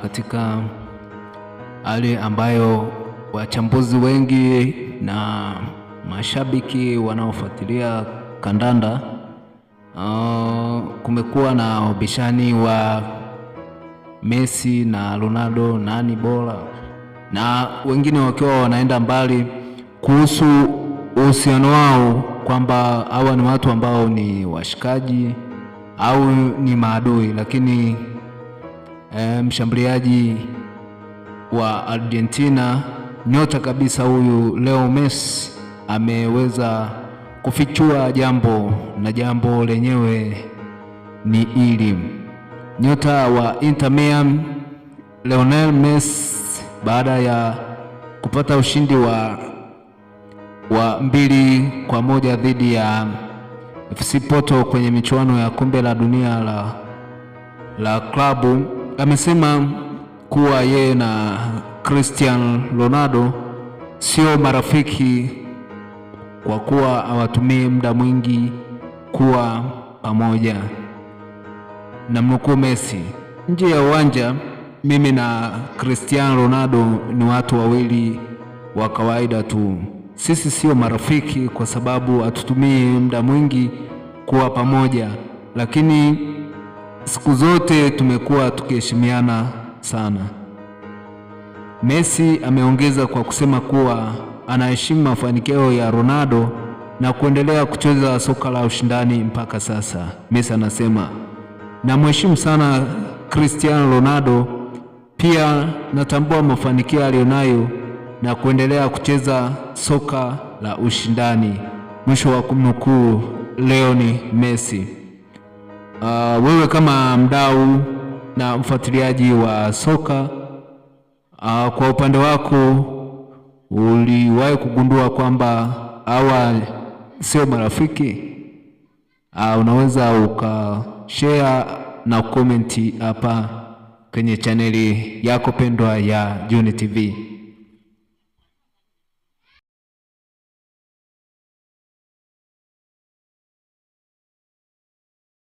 katika hali ambayo wachambuzi wengi na mashabiki wanaofuatilia kandanda kumekuwa na ubishani wa Messi na Ronaldo nani bora, na wengine wakiwa wanaenda mbali kuhusu uhusiano wao kwamba hawa ni watu ambao ni washikaji au ni maadui. Lakini mshambuliaji wa Argentina nyota kabisa huyu Leo Messi ameweza kufichua jambo, na jambo lenyewe ni ili nyota wa Inter Miami Lionel Messi baada ya kupata ushindi wa 2-1 dhidi ya FC Porto kwenye michuano ya kombe la dunia la klabu, amesema kuwa yeye na Cristiano Ronaldo sio marafiki kwa kuwa hawatumii muda mwingi kuwa pamoja. Namnukuu Messi: nje ya uwanja mimi na Cristiano Ronaldo ni watu wawili wa kawaida tu. Sisi sio marafiki kwa sababu hatutumii muda mwingi kuwa pamoja, lakini siku zote tumekuwa tukiheshimiana sana. Messi ameongeza kwa kusema kuwa anaheshimu mafanikio ya Ronaldo na kuendelea kucheza soka la ushindani mpaka sasa. Messi anasema, namheshimu sana Cristiano Ronaldo, pia natambua mafanikio aliyonayo na kuendelea kucheza soka la ushindani. Mwisho wa kumnukuu Lionel Messi. Wewe kama mdau na mfuatiliaji wa soka, kwa upande wako uliwahi kugundua kwamba hawa sio marafiki? Unaweza ukashare na comment hapa kwenye chaneli yako pendwa ya Juni TV.